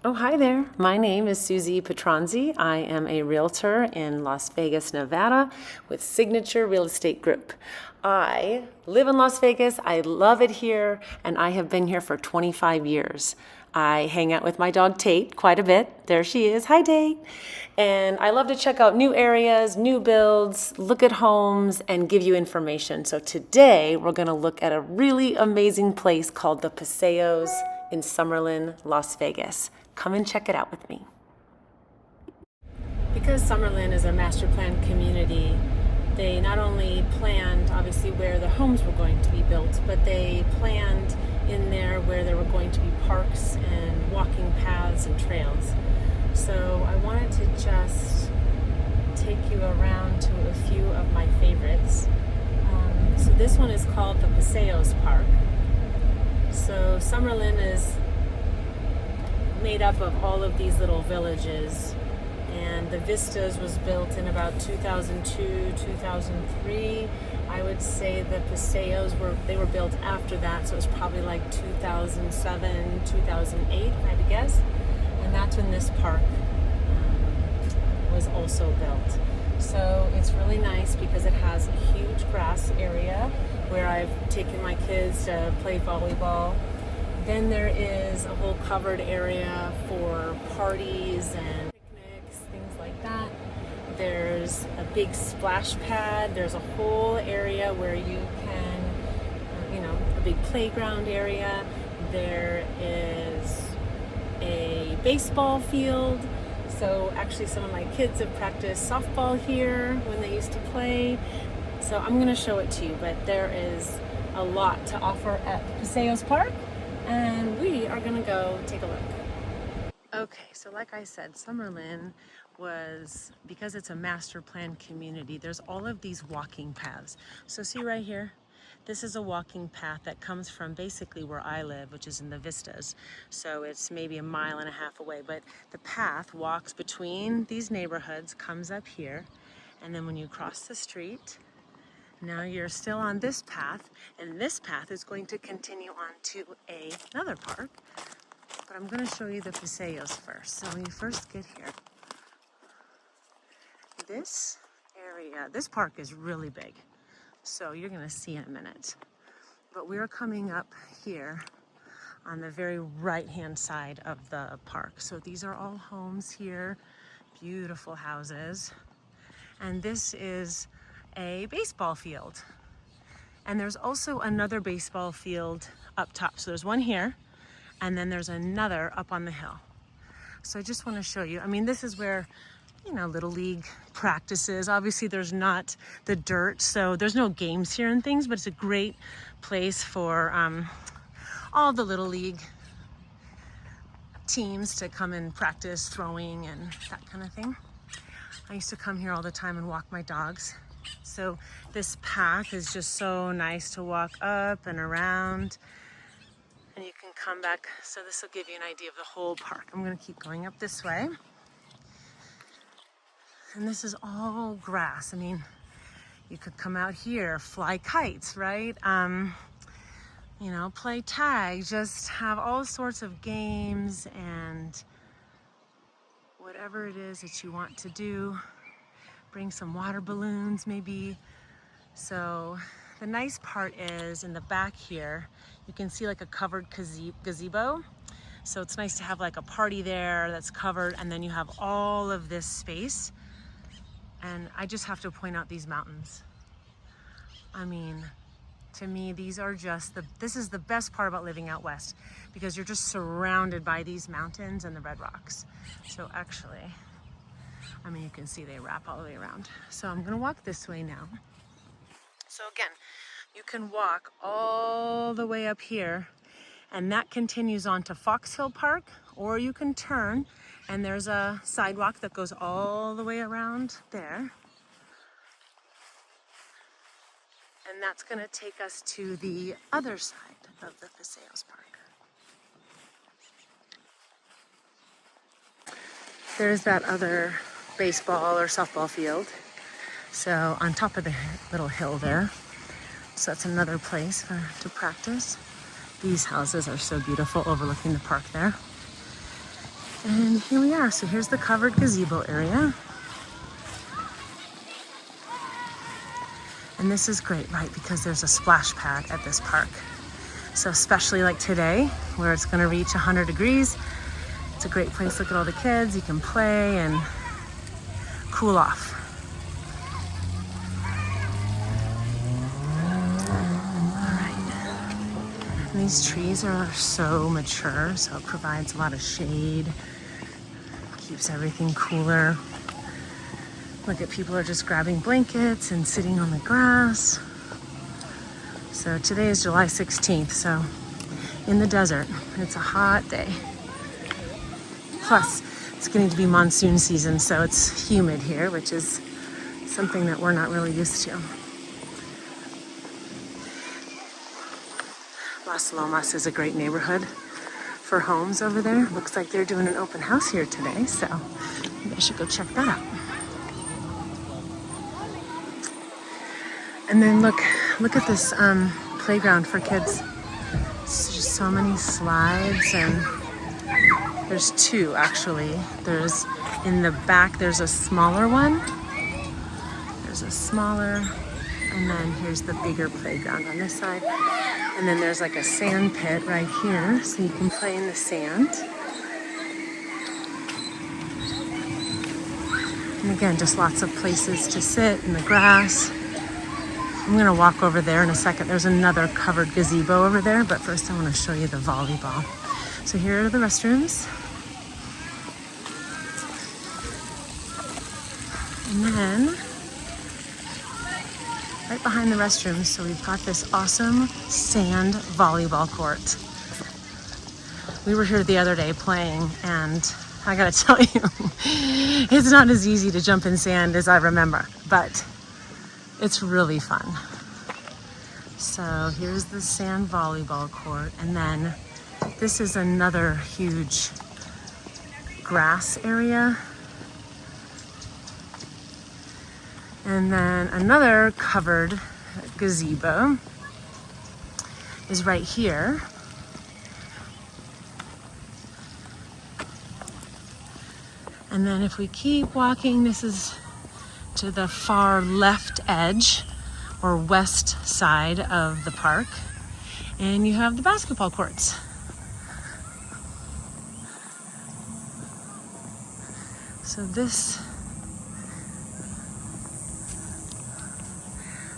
Oh, hi there. My name is Suzie Petronzi. I am a realtor in Las Vegas, Nevada with Signature Real Estate Group. I live in Las Vegas. I love it here, and I have been here for 25 years. I hang out with my dog Tate quite a bit. There she is. Hi, Tate. And I love to check out new areas, new builds, look at homes, and give you information. So today we're going to look at a really amazing place called the Paseos in Summerlin, Las Vegas. Come and check it out with me. Because Summerlin is a master plan community, they not only planned obviously where the homes were going to be built, but they planned in there where there were going to be parks and walking paths and trails. So I wanted to just take you around to a few of my favorites. So this one is called the Paseos Park. So Summerlin is made up of all of these little villages, and the Vistas was built in about 2002, 2003. I would say the Paseos were built after that, so it was probably like 2007, 2008, if I had to guess. And that's when this park was also built. So it's really nice because it has a huge grass area where I've taken my kids to play volleyball. Then there is a whole covered area for parties and picnics, things like that. There's a big splash pad. There's a whole area where you can, a big playground area. There is a baseball field. So actually some of my kids have practiced softball here when they used to play. So I'm going to show it to you, but there is a lot to offer at Paseos Park, and we are going to go take a look. Okay, so like I said, Summerlin was, because it's a master plan community, there's all of these walking paths. So see right here, this is a walking path that comes from basically where I live, which is in the Vistas. So it's maybe a mile and a half away, but the path walks between these neighborhoods, comes up here, and then when you cross the street, now you're still on this path, and this path is going to continue on to another park. But I'm going to show you the Paseos first. So when you first get here, this area, this park is really big. So you're going to see in a minute. But we're coming up here on the very right-hand side of the park. So these are all homes here, beautiful houses. And this is a baseball field. And there's also another baseball field up top. So there's one here, and then there's another up on the hill. So I just want to show you. I mean, this is where, Little League practices. Obviously, there's not the dirt, so there's no games here and things, but it's a great place for all the Little League teams to come and practice throwing and that kind of thing. I used to come here all the time and walk my dogs. So this path is just so nice to walk up and around, and you can come back. So this will give you an idea of the whole park. I'm going to keep going up this way. And this is all grass. I mean, you could come out here, fly kites, right? Play tag, just have all sorts of games and whatever it is that you want to do. Bring some water balloons maybe. So the nice part is in the back here, you can see like a covered gazebo. So it's nice to have like a party there that's covered, and then you have all of this space. And I just have to point out these mountains. I mean, to me, these are just this is the best part about living out west, because you're just surrounded by these mountains and the red rocks. So actually, you can see they wrap all the way around. So I'm gonna walk this way now. So again, you can walk all the way up here, and that continues on to Fox Hill Park, or you can turn, and there's a sidewalk that goes all the way around there. And that's gonna take us to the other side of the Paseos Park. There's that other baseball or softball field. So on top of the little hill there. So that's another place to practice. These houses are so beautiful overlooking the park there. And here we are. So here's the covered gazebo area. And this is great, right? Because there's a splash pad at this park. So especially like today, where it's gonna reach 100 degrees, it's a great place. Look at all the kids. You can play and cool off. All right. And these trees are so mature, so it provides a lot of shade, keeps everything cooler. Look at people are just grabbing blankets and sitting on the grass. So today is July 16th, so in the desert, it's a hot day. Plus, it's getting to be monsoon season, so it's humid here, which is something that we're not really used to. Las Lomas is a great neighborhood for homes over there. Looks like they're doing an open house here today, so maybe I should go check that out. And then look at this playground for kids. There's just so many slides, and there's two actually. There's in the back, there's a smaller one. There's a smaller, and then here's the bigger playground on this side. And then there's like a sand pit right here, so you can play in the sand. And again, just lots of places to sit in the grass. I'm gonna walk over there in a second. There's another covered gazebo over there, but first I wanna show you the volleyball. So here are the restrooms. And then, right behind the restrooms, so we've got this awesome sand volleyball court. We were here the other day playing, and I gotta tell you, it's not as easy to jump in sand as I remember, but it's really fun. So here's the sand volleyball court, and then this is another huge grass area. And then another covered gazebo is right here. And then if we keep walking, this is to the far left edge or west side of the park, and you have the basketball courts. So this,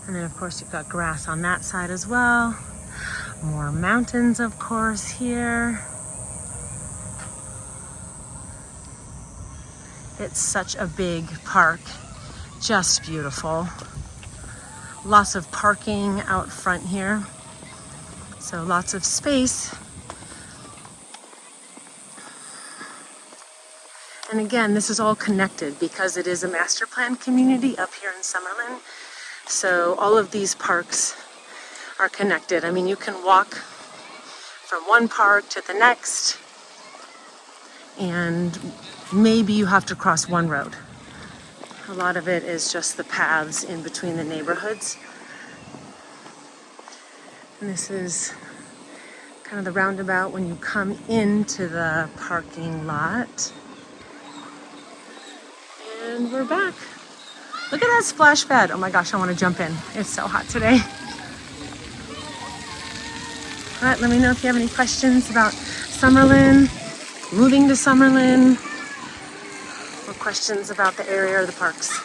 and then of course you've got grass on that side as well. More mountains, of course, here. It's such a big park. Just beautiful. Lots of parking out front here. So lots of space. And again, this is all connected because it is a master plan community up here in Summerlin. So all of these parks are connected. I mean, you can walk from one park to the next, and maybe you have to cross one road. A lot of it is just the paths in between the neighborhoods. And this is kind of the roundabout when you come into the parking lot. And we're back. Look at that splash pad. Oh my gosh, I want to jump in. It's so hot today. All right, let me know if you have any questions about Summerlin, moving to Summerlin, or questions about the area or the parks.